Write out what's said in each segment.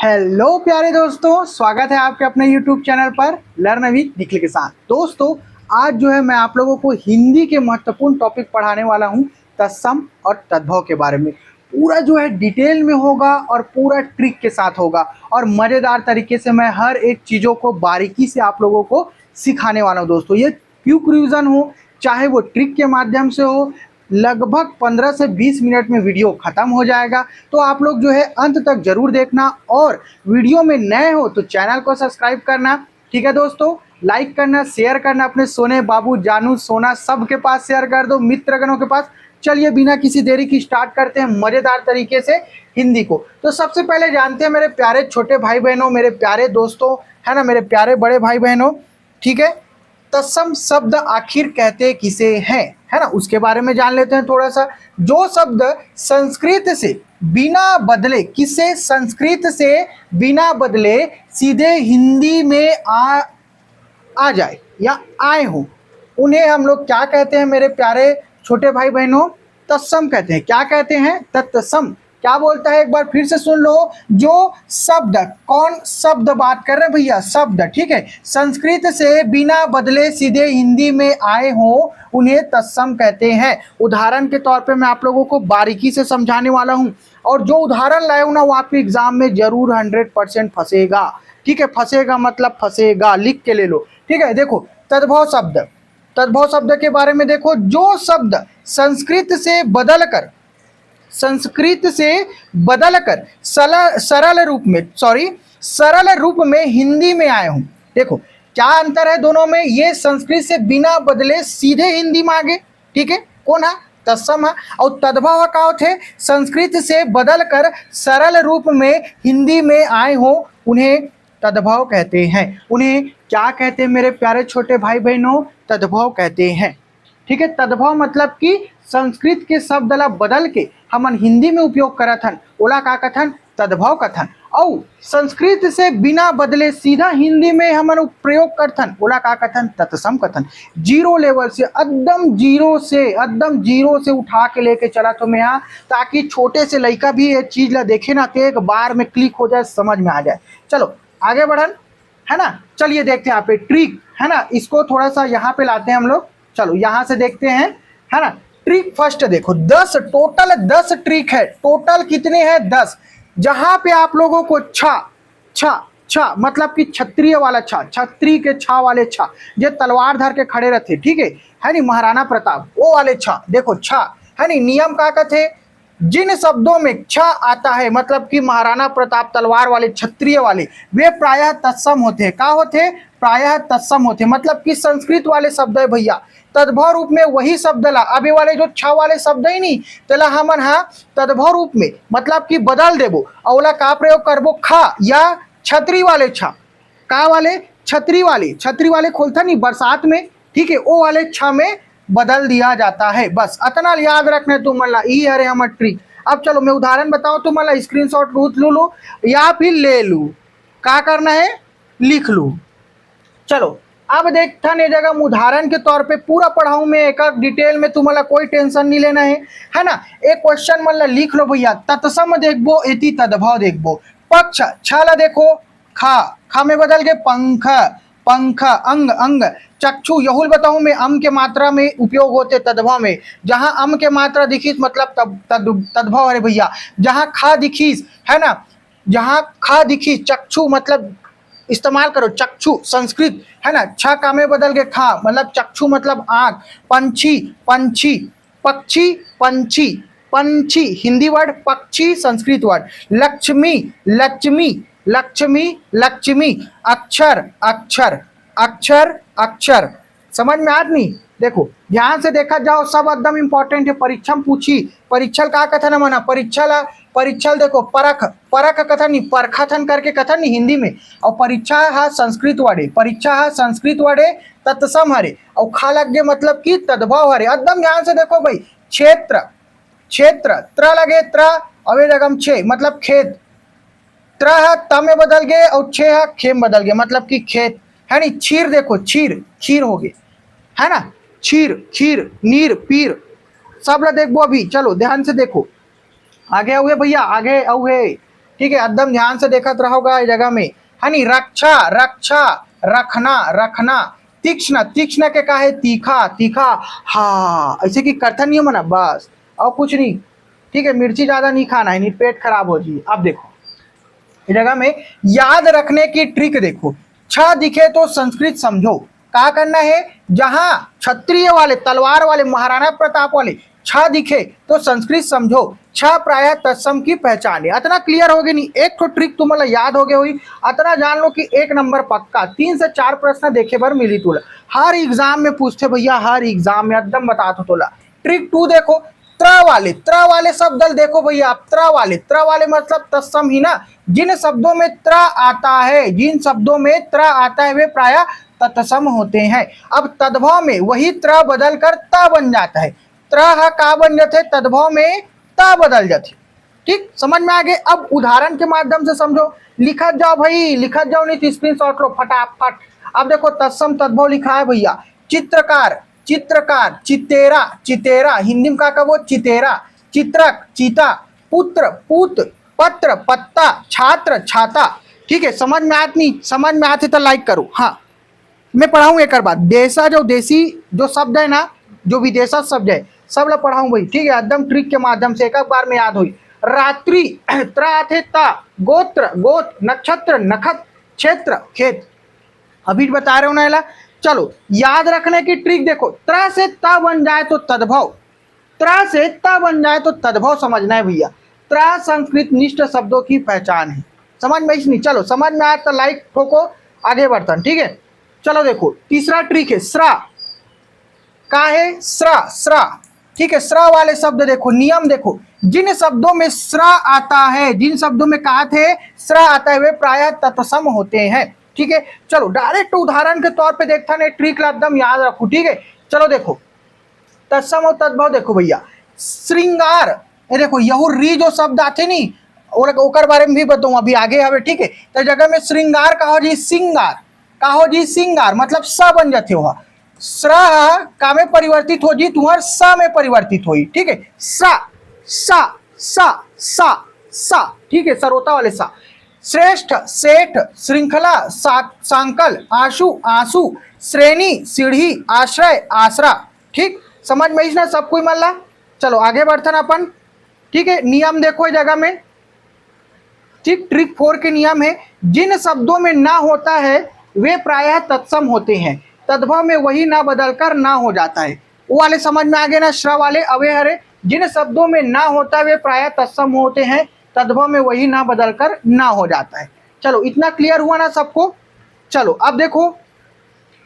Hello प्यारे दोस्तों, स्वागत है आपके अपने YouTube चैनल पर लर्न विद निखिल के साथ। दोस्तों, आज जो है मैं आप लोगों को हिंदी के महत्वपूर्ण टॉपिक पढ़ाने वाला हूं, तत्सम और तद्भव के बारे में। पूरा जो है डिटेल में होगा और पूरा ट्रिक के साथ होगा और मज़ेदार तरीके से मैं हर एक चीज़ों को बारीकी से आप लोगों को सिखाने वाला हूँ। दोस्तों, ये क्विक रिवीजन हो चाहे वो ट्रिक के माध्यम से हो, लगभग 15 से 20 मिनट में वीडियो ख़त्म हो जाएगा। तो आप लोग जो है अंत तक ज़रूर देखना और वीडियो में नए हो तो चैनल को सब्सक्राइब करना। ठीक है दोस्तों, लाइक करना, शेयर करना, अपने सोने बाबू जानू सोना सबके पास शेयर कर दो, मित्रगणों के पास। चलिए बिना किसी देरी की स्टार्ट करते हैं मज़ेदार तरीके से हिंदी को। तो सबसे पहले जानते हैं मेरे प्यारे छोटे भाई बहनों, मेरे प्यारे दोस्तों, है ना, मेरे प्यारे बड़े भाई बहनों, ठीक है, तत्सम शब्द आखिर कहते किसे हैं, है ना, उसके बारे में जान लेते हैं थोड़ा सा। जो शब्द संस्कृत से बिना बदले, किससे, संस्कृत से बिना बदले सीधे हिंदी में आ जाए या आए हो, उन्हें हम लोग क्या कहते हैं मेरे प्यारे छोटे भाई बहनों? तत्सम कहते हैं। क्या कहते हैं? तत्सम। क्या बोलता है, एक बार फिर से सुन लो। जो शब्द, कौन शब्द बात कर रहे हैं भैया? शब्द, ठीक है, संस्कृत से बिना बदले सीधे हिंदी में आए हो उन्हें तत्सम कहते हैं। उदाहरण के तौर पे मैं आप लोगों को बारीकी से समझाने वाला हूं और जो उदाहरण लाए हूं ना वो आपके एग्जाम में जरूर 100% फंसेगा। ठीक है, फंसेगा मतलब फंसेगा, लिख के ले लो। ठीक है, देखो तद्भव शब्द, तद्भव शब्द के बारे में देखो। जो शब्द संस्कृत से बदलकर सरल रूप में हिंदी में आए हूं। देखो क्या अंतर है दोनों में? ये संस्कृत से बिना बदले सीधे हिंदी में आ गए, ठीक है, कौन है? तत्सम है। और तद्भव का अर्थ है संस्कृत से बदलकर सरल रूप में हिंदी में आए हो उन्हें तद्भव कहते हैं। उन्हें क्या कहते हैं मेरे प्यारे छोटे भाई बहनों? तद्भव कहते हैं। ठीक है, तद्भव मतलब कि संस्कृत के शब्द ला बदल के हमन हिंदी में उपयोग करत हन, ओला का कथन? तद्भव कथन। और संस्कृत से बिना बदले सीधा हिंदी में हमन प्रयोग करथन, ओला का कथन? तत्सम कथन। जीरो लेवल से, एकदम जीरो से उठा के लेके चला तो मैं यहाँ, ताकि छोटे से लड़का भी ये चीज ला देखे ना तो एक बार में क्लिक हो जाए, समझ में आ जाए। चलो आगे बढ़न, है ना। चलिए देखते हैं यहाँ पे ट्रिक, है ना, इसको थोड़ा सा यहाँ पे लाते हैं हम लोग। चलो यहाँ से देखते हैं, है ना। ट्रिक फर्स्ट देखो, 10 टोटल 10 ट्रिक है। टोटल कितने हैं? 10। जहां पे आप लोगों को छा मतलब कि क्षत्रिय वाला छा, छत्री के छा वाले छा, जो तलवार धर के खड़े रहते, ठीक है नी, महाराणा प्रताप, वो वाले छा। देखो छा, है नी, नियम का कहते, जिन शब्दों में छ आता है मतलब कि महाराणा प्रताप तलवार वाले, क्षत्रिय वाले, वे प्रायः तत्सम होते हैं। क्या होते हैं? प्रायः तत्सम होते हैं। मतलब कि संस्कृत वाले शब्द है भैया, तद्भव रूप में वही शब्द ला। अभी वाले जो छ वाले शब्द ही नहीं तला हमन हा तद्भव रूप में मतलब कि बदल देबो, अवला का प्रयोग करबो खा या छतरी वाले छा। का वाले? छतरी वाले खोलता नहीं बरसात में, ठीक है, वो वाले छ में बदल दिया जाता है। बस अतना याद रखना तुम ला, ये अरे हमर ट्रिक। अब चलो मैं उदाहरण बताऊं, तुम ला स्क्रीनशॉट लो या फिर ले लू, क्या करना है? लिख लू। चलो अब देखता नहीं जगह उदाहरण के तौर पे पूरा पढ़ाऊं मैं एक डिटेल में, तुम्हारा कोई टेंशन नहीं लेना है ना। एक क्वेश्चन मतलब लिख लो भैया, तत्सम देखबो एति तद्भव देखबो। पक्ष छाला देखो, खा में बदल के पंख, अंग, चक्षु, यहुल बताऊं मैं अम के मात्रा में उपयोग होते तद्भव में। जहां अम के मात्रा दिखीस मतलब तद्भव है भैया। जहां खा दिखीस, है ना, जहां खा दिखीस, चक्षु मतलब इस्तेमाल करो, चक्षु संस्कृत, है ना, छ का में बदल के खा मतलब चक्षु मतलब आंख। पंछी, पंछी हिंदी वर्ड, पक्षी संस्कृत वर्ड। लक्ष्मी, अक्षर। समझ में आदमी? देखो ध्यान से देखा जाओ, सब एकदम इंपॉर्टेंट है। परीक्षा पूछी, परीक्षल का कथन है मना, परीक्षल देखो, परख कथन नहीं, परखथन करके कथन नहीं हिंदी में। और परीक्षा है संस्कृत वर्ड, तत्सम हरे, और खा लग गए मतलब कि तद्भव हरे। एकदम ध्यान से देखो भाई। क्षेत्र त्र लगे, त्र अवे जगम छे मतलब खेत, त्र है त में बदल गए और छे है खे में बदल गए मतलब कि खेत, है नी। क्षीर देखो, क्षीर हो गए, है ना, खीर, नीर, पीर, सब ला देखो अभी। चलो ध्यान से देखो, आगे हुए भैया, आगे हुए, ठीक है, एकदम ध्यान से देखत रहोगा इस जगह में, है नी। रक्षा रक्षा, रखना रखना, तीक्ष्ण तीक्ष्ण के का है तीखा तीखा, हाँ ऐसे कि कर्थन नहीं मना बस और कुछ नहीं, ठीक है। मिर्ची ज़्यादा नहीं खाना है, नहीं पेट खराब हो जाए। अब देखो इस जगह में याद रखने की ट्रिक देखो, छ दिखे तो संस्कृत समझो। क्या करना है, जहां क्षत्रिय वाले तलवार वाले महाराणा प्रताप वाले छ दिखे तो संस्कृत समझो, छ प्रायः तत्सम की पहचान है। इतना क्लियर हो गया नहीं, एक तो ट्रिक तुम्हारा याद हो गया हुई, इतना जान लो कि 1 नंबर पक्का। 3 से 4 प्रश्न देखे बार मिली तुला, हर एग्जाम में पूछते भैया, हर एग्जाम में एकदम बता दो तोला। ट्रिक 2 देखो, त्र वाले शब्द देखो भैया, त्र वाले मतलब तत्सम ही ना। जिन शब्दों में त्र आता है, जिन शब्दों में त्र आता है वे प्रायः तत्सम होते हैं। अब तद्भव में वही त्र बदल कर त बन जाता है, त्र का बन जाते, तद्भव में त बदल जाते। ठीक, समझ में आ गए। अब उदाहरण के माध्यम से समझो, लिखत जाओ भाई, लिखत जाओ, नहीं तो स्क्रीनशॉट लो फटाफट। अब देखो तत्सम तद्भव लिखा है भैया, चित्रकार चित्रकार, चितेरा चितेरा, हिंदी में का वो चितेरा, चित्रक चीता, पुत्र पूत, पत्र पत्ता, छात्र छाता। ठीक है, समझ में आती, समझ में आती तो लाइक करो। हाँ, मैं पढ़ाऊँ एक बात, देशा जो देसी जो शब्द है ना, जो विदेशा शब्द है सब लोग पढ़ाऊँ भाई, ठीक है, एकदम ट्रिक के माध्यम से एक बार में याद हुई। रात्रि त्र थे ता, गोत्र गोत, नक्षत्र नखत, क्षेत्र खेत, अभी बता रहे हो ना। चलो याद रखने की ट्रिक देखो, त्र से त बन जाए तो तद्भव, त्र से त बन जाए तो तद्भव समझना है भैया। त्र संस्कृत निष्ठ शब्दों की पहचान है, समझ में नहीं। चलो समझ में आया तो लाइक ठोको, आगे बढ़ता, ठीक है। चलो देखो तीसरा ट्रिक है स्रा, का है स्रा स्रा, ठीक है। स्रा वाले शब्द देखो, नियम देखो, जिन शब्दों में स्रा आता है, जिन शब्दों में कहा थे स्रा आता है वे प्रायः तत्सम होते हैं, ठीक है। चलो डायरेक्ट उदाहरण के तौर पे देखता नहीं, ट्रिक एकदम याद रखो, ठीक है। चलो देखो तत्सम और तद्भव देखो भैया, श्रृंगार, ये देखो यहू री जो शब्द आते नहीं, और ओकर बारे में भी बताऊं अभी आगे हवे, ठीक है। तो जगह में श्रृंगार कहो जी सिंगार, कहो जी सिंगार, मतलब स बन जाते हो, स्र का में परिवर्तित हो जी, तुम्हार स में परिवर्तित हो, ठीक है। सा सा सा सा सा, ठीक है, सरोता वाले सा। श्रेष्ठ सेठ, श्रृंखला सांकल, आशु आंसू, श्रेणी सीढ़ी, आश्रय आसरा, ठीक। समझ में इसने सब कोई मान ला। चलो आगे बढ़ते ना अपन, ठीक है। नियम देखो इस जगह में, ठीक, ट्रिक 4 के नियम है, जिन शब्दों में ना होता है वे प्रायः तत्सम होते हैं, तद्भव में वही ना बदलकर ना हो जाता है। वो वाले समझ में आ गए ना, श्र वाले अवे हरे, जिन शब्दों में ना होता है वे प्रायः तत्सम होते हैं, तद्भव में वही ना बदलकर ना हो जाता है। चलो इतना क्लियर हुआ ना सबको। चलो अब देखो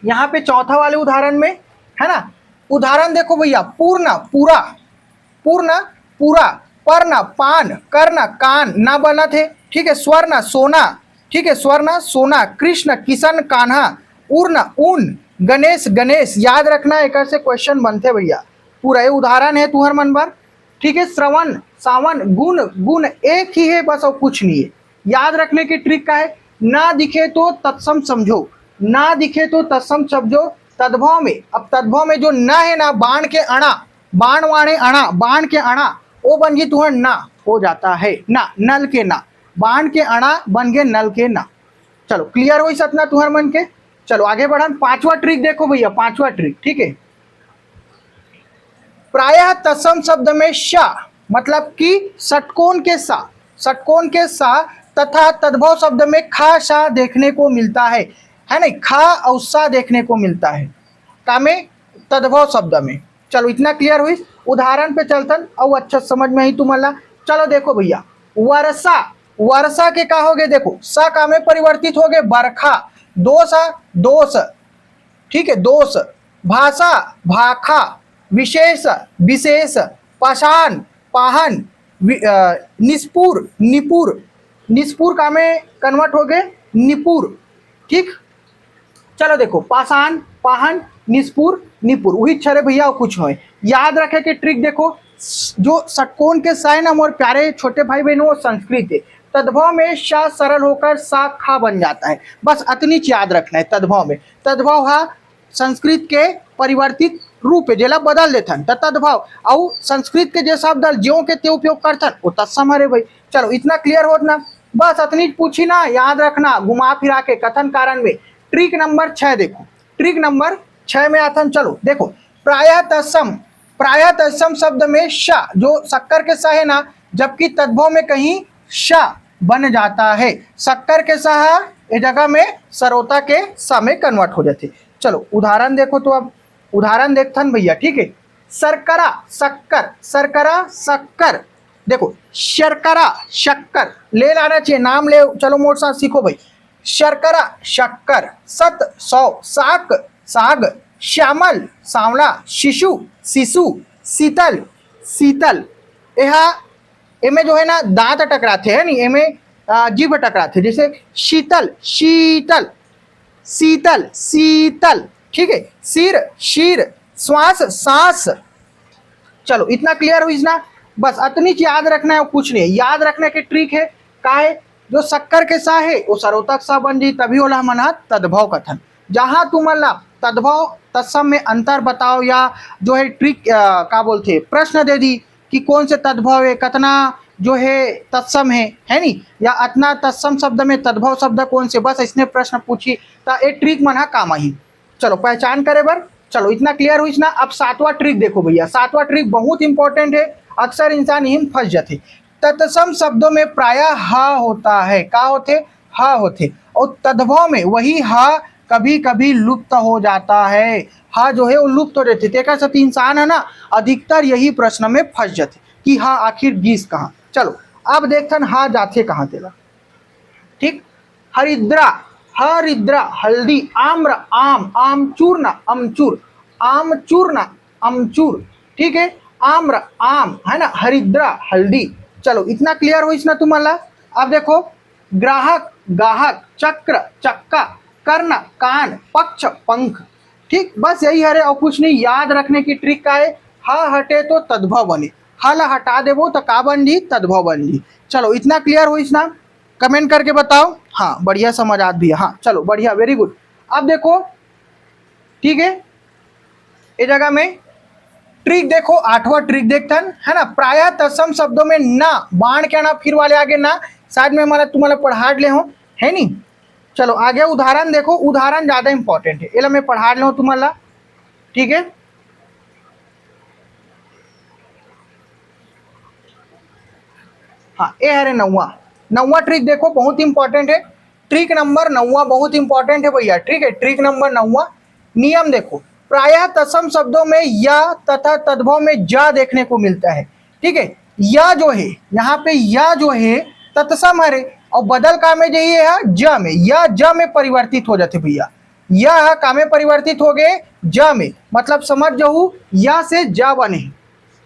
यहाँ पे चौथा वाले उदाहरण में, है ना, उदाहरण देखो भैया, पूर्ण पूरा, पूर्ण पूरा, पर्ण पान, कर्ण कान, ना बना थे, ठीक है। स्वर्ण सोना, ठीक है, स्वर्ण सोना, कृष्ण किशन कान्हा, उर्ण ऊन, गणेश गणेश, याद रखना एक से क्वेश्चन बनते भैया, पूरा ये उदाहरण है तुहर मन पर, ठीक है। श्रवण सावन, गुण गुण, एक ही है बस और कुछ नहीं है। याद रखने की ट्रिक का है, ना दिखे तो तत्सम समझो, ना दिखे तो तत्सम समझो, तद्भव में, अब तद्भव में जो न है ना, बाण के अणा, बाण वाणे अणा, बाण के अणा, वो बन गई तुहर ना हो जाता है, ना नल के ना, बाण के अणा बन गए नल के ना। चलो क्लियर हो सतना तुहर मन के। चलो आगे बढ़न, पांचवा ट्रिक देखो भैया, पांचवा ट्रिक, ठीक है। प्रायः तत्सम शब्द में श मतलब कि षटकोण के सा, षटकोण के सा, तथा तद्भव शब्द में खा सा देखने को मिलता है ना, खा और सा देखने को मिलता है का में तद्भव शब्द में। चलो इतना क्लियर हुई, उदाहरण पे चलतन और अच्छा समझ में ही तुम्हारा। चलो देखो भैया, वर्षा, वर्षा के का हो गए देखो, सा का में परिवर्तित हो गए बरखा, दोषा दोष, ठीक है, दोष, भाषा भाखा, विशेष विशेष, पाषाण पाहन, निस्पुर निपुर, निस्पुर का में कन्वर्ट हो गए निपुर, ठीक। चलो देखो पाषाण पाहन निस्पुर निपुर, वही छरे भैया और कुछ हो। याद रखे कि ट्रिक देखो, जो षटकोण के सा है ना मोर प्यारे छोटे भाई बहनों, वो संस्कृत है, तद्भव में श सरल होकर सा खा बन जाता है, बस अतनी याद रखना है। तद्भव में, तद्भव हा संस्कृत के परिवर्तित रूप है, जेला बदल देथन त तद्भव, और संस्कृत के जे शब्द ज्यों के ते उपयोग करथन वो तत्सम हरे भाई। चलो इतना क्लियर होत ना। बस अतनी पूछी ना, याद रखना घुमा फिरा के कथन कारण में। ट्रिक नंबर 6 देखो, ट्रिक नंबर 6 में आथन। चलो देखो, प्रायः तत्सम शब्द में श जो शक्कर के स है ना, जबकि तद्भव में कहीं श बन जाता है। शक्कर के सह इस जगह में सरोता के स में कन्वर्ट हो जाते। चलो उदाहरण देखो, तो अब उदाहरण देखथन भैया, ठीक है। सरकरा शक्कर, सरकरा शक्कर, देखो शर्करा शक्कर ले लाना चाहिए, नाम ले, चलो मोर साथ सीखो भाई। शर्करा शक्कर, सत सौ साक साग, श्यामल सांवला, शिशु शिशु, शीतल शीतल। यहाँ एमे जो है ना दांत टकराते है, नहीं एमे जीभ टकराते, जैसे शीतल शीतल, शीतल शीतल, ठीक है। सिर शीर, श्वास सांस। चलो इतना क्लियर हुई ना, बस अतनी चीज याद रखना है, कुछ नहीं है। याद रखने की ट्रिक है का है, जो शक्कर के सा है वो सरोतक सा बन जी, तभी होला मना तद्भव कथन। जहां तुम तद्भव तत्सम में अंतर बताओ, या जो है ट्रिक का बोलते प्रश्न दे दी कि कौन से तद्भव है, कितना जो है तत्सम है नहीं, या अतना तत्सम शब्द में तद्भव शब्द कौन से, बस इसने प्रश्न पूछी तो ये ट्रिक मना काम ही। चलो पहचान करे बर, चलो इतना क्लियर हुई ना। अब 7वां ट्रिक देखो भैया, 7वां ट्रिक बहुत इंपॉर्टेंट है, अक्सर इंसान यही फंस जाते। तत्सम शब्दों में प्रायः ह होता है, का होते ह होते, और तद्भव में वही ह कभी कभी लुप्त हो जाता है। ह जो है वो लुप्त हो जाते, देखा सब इंसान है ना, अधिकतर यही प्रश्न में फंस जाते कि हाँ आखिर गीस कहाँ। चलो अब देखते हा जाते कहाँ तेला, ठीक। हरिद्रा हरिद्रा, हल्दी, आम्र आम, आमचूर्ण अमचूर, आमचूर्ण अमचूर, ठीक है। आम्र आम है ना, हरिद्रा हल्दी। चलो इतना क्लियर हुई ना तुम्हारा। अब देखो, ग्राहक गाहक, चक्र चक्का, कर्ण कान, पक्ष पंख, ठीक। बस यही है, और कुछ नहीं। याद रखने की ट्रिक का है, हा हटे तो तद्भव बने, हल हटा देवो तो का बन जी, तद्भव बन जी। चलो इतना क्लियर हुई ना, कमेंट करके बताओ। हाँ बढ़िया समझ आत भी है, हाँ चलो बढ़िया, वेरी गुड। अब देखो, ठीक है, इस जगह में ट्रिक देखो, 8वां ट्रिक देखते है ना। प्रायः तत्सम शब्दों में ना, बाण क्या ना, फिर वाले आगे ना, शायद में हमारा तुम्हारा पढ़ा ले हो, है नहीं। चलो आगे उदाहरण देखो, उदाहरण ज्यादा इंपॉर्टेंट है, ये मैं पढ़ा ले तुम्हारा, ठीक है। हाँ ये है 9वां ट्रिक देखो, बहुत इंपॉर्टेंट है। ट्रिक नंबर 9 बहुत इंपॉर्टेंट है भैया, ठीक है। ट्रिक नंबर 9, नियम देखो, प्रायः तत्सम शब्दों में या तथा तद्भव में जा देखने को मिलता है, ठीक है। या जो है यहाँ पे, या जो है तत्सम हरे, और बदल का में जो है ज में, या ज में परिवर्तित हो जाते भैया। यह का में परिवर्तित हो गए ज में, मतलब समझ जाऊ या से जा बने,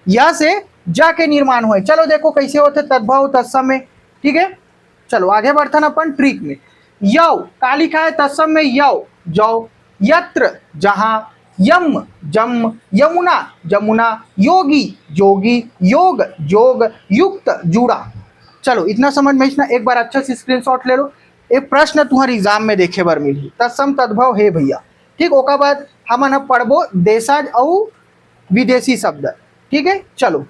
या से जा के निर्माण हुए। चलो देखो कैसे होते तद्भव तत्सम में, ठीक है। चलो आगे बढ़ते हैं अपन ट्रिक में। यौ का लिखा है तत्सम में, यौ जौ, यत्र जहां, यम जम, यमुना जमुना, योगी योगी, योग जोग, युक्त जुड़ा। चलो इतना समझ में ना, एक बार अच्छा से स्क्रीनशॉट ले लो। एक प्रश्न तुम्हारे एग्जाम में देखे बार मिली, तत्सम तद्भव है भैया, ठीक। ओका बाद हम पढ़बो देशज और विदेशी शब्द, ठीक है। चलो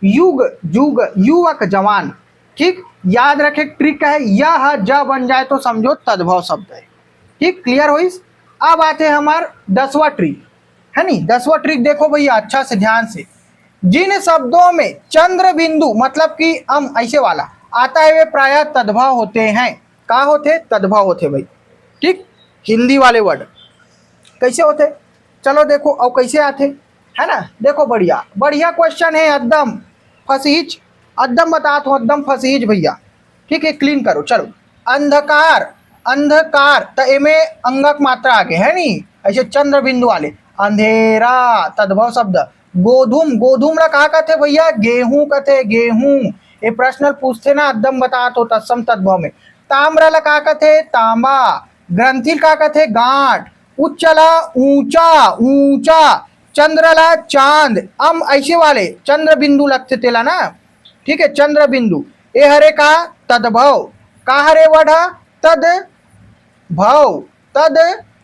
युग जुग, युवक जवान, ठीक। याद रखे ट्रिक का है, यह ज बन जाए तो समझो तद्भव शब्द है, ठीक। क्लियर हुई। अब आते हैं हमार 10वां ट्रिक, है नहीं। 10वां ट्रिक देखो भैया अच्छा से ध्यान से, जिन शब्दों में चंद्र बिंदु मतलब कि ऐसे वाला आता है वे प्रायः तद्भव होते हैं। का होते, तद्भव होते भाई, ठीक। हिंदी वाले वर्ड कैसे होते, चलो देखो, और कैसे आते, है ना। देखो बढ़िया बढ़िया क्वेश्चन है, एकदम फसीज, एकदम बता तो एकदम फसीज भैया, ठीक है। क्लीन करो। चलो अंधकार, अंधकार तो एमे अंगक मात्रा आगे है नहीं, ऐसे चंद्र बिंदु वाले, अंधेरा तद्भव शब्द। गोधूम, गोधूम ला कहा कहते भैया, गेहूं कहते, गेहूं। ये प्रश्न पूछते ना, एकदम बता तो तत्सम तद्भव में। ताम्र ला कहा कहते, तांबा। ग्रंथिल का कहते, गांठ। उच्चला ऊंचा ऊंचा, चंद्रला चांद, ऐसे वाले चंद्र बिंदु लगते तेला ना, ठीक है। चंद्र बिंदु ए हरे का तद्भव, का हरे वर्ड तद भव, तद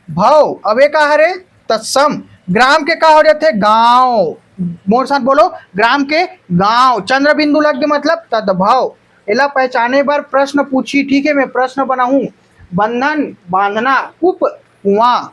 भव। अब का हरे तत्सम। ग्राम के का हो जाते, गांव, मोर साथ बोलो, ग्राम के गांव। चंद्र बिंदु लग गए मतलब तद्भव, एला पहचाने बर प्रश्न पूछी, ठीक है, मैं प्रश्न बनाऊं, बंधन, बांधना, कूप, कुआं।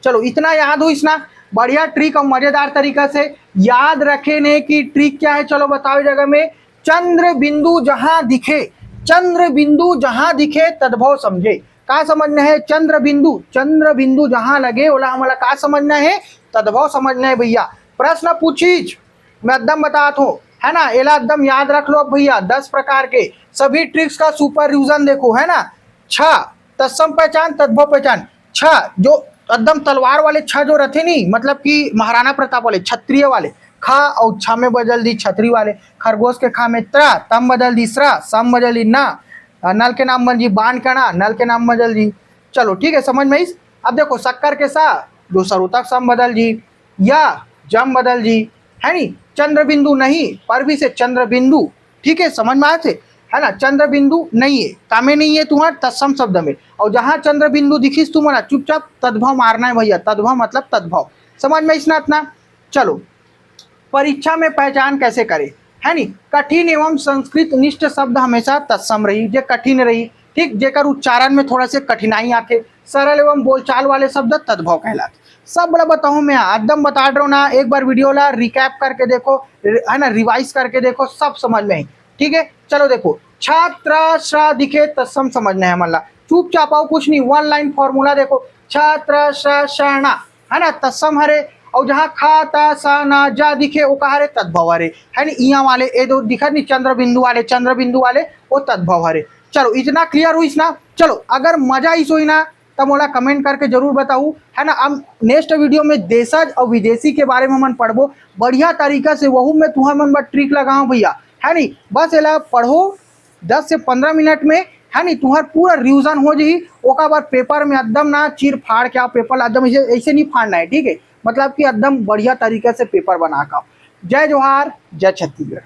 चलो इतना याद हो इसना, बढ़िया ट्रिक और मजेदार तरीका से याद रखने की ट्रिक क्या है, चलो बताओ जगह में, चंद्र बिंदु जहां दिखे, चंद्र बिंदु जहां दिखे तद्भव समझे। का समझना है, चंद्र बिंदु जहां लगे ओला हमारा का समझना है, तद्भव समझना है भैया। प्रश्न पूछीज मैं एकदम बताता हूँ, है ना, एला एकदम याद रख लो भैया। 10 प्रकार के सभी ट्रिक्स का सुपर रिविजन देखो, है ना। छ तत्सम पहचान, तद्भव पहचान। छ जो एकदम तलवार वाले छ जो रहते नहीं, मतलब कि महाराणा प्रताप वाले, क्षत्रिय वाले, खा और छ में बदल दी छतरी वाले। खरगोश के खा में त्र, तम बदल दी स्र, सम बदल दी न, नल के नाम बदल दी बाण कणा, नल के नाम बदल दी। चलो ठीक है, समझ में इस। अब देखो शक्कर के सा जो सरुतक सम बदल जी, या जम बदल जी, है नी। चंद्र बिंदु नहीं, पर भी से चंद्र बिंदु, ठीक है, समझ में आए थे, है ना। चंद्र बिंदु नहीं है, कामे नहीं है तुम्हारा तत्सम शब्द में, और जहां चंद्र बिंदु दिखीस तुम्हारा चुपचाप तद्भव मारना है भैया। तद्भव मतलब तद्भव, समझ में इसना इतना। चलो परीक्षा में पहचान कैसे करें, है नी। कठिन एवं संस्कृत निष्ठ शब्द हमेशा तत्सम रही, जे कठिन रही, ठीक, जेकर उच्चारण में थोड़ा से कठिनाई आते। सरल एवं बोलचाल वाले शब्द तद्भव कहलाते। सब बड़ा बताऊं मैं, एकदम बता रहा हूँ ना, एक बार वीडियो ला रिकैप करके देखो, है ना, रिवाइज करके देखो, सब समझ में, ठीक है। चलो देखो, छात्र श्रा दिखे तत्सम समझना है हमारा, चुपचाप आओ, कुछ नहीं, 1 लाइन फॉर्मूला देखो, छात्र श्रा शरणा, है ना, तत्सम हरे, और जहाँ खा ता सा ना जा दिखे वो कहा रे तद्भव हरे, है ना। इया वाले ये दो दिखा नहीं, चंद्र बिंदु वाले वो तद्भव हरे। चलो इतना क्लियर हुई ना। चलो अगर मजा इस हुई ना तब मोला कमेंट करके जरूर बताऊ, है ना। अब नेक्स्ट वीडियो में देशज और विदेशी के बारे में मन पढ़बो बढ़िया तरीका से, वहू में तुम्हारा मन बा ट्रिक लगाओ भैया, है नी। बस एला पढ़ो 10 से 15 मिनट में, है नी, तुम्हार पूरा रिविजन हो जाई। ओका बाद पेपर में एकदम ना चीर फाड़ के पेपर एकदम ऐसे नहीं फाड़ना है, ठीक है, मतलब कि एकदम बढ़िया तरीके से पेपर बना का। जय जोहार, जय छत्तीसगढ़।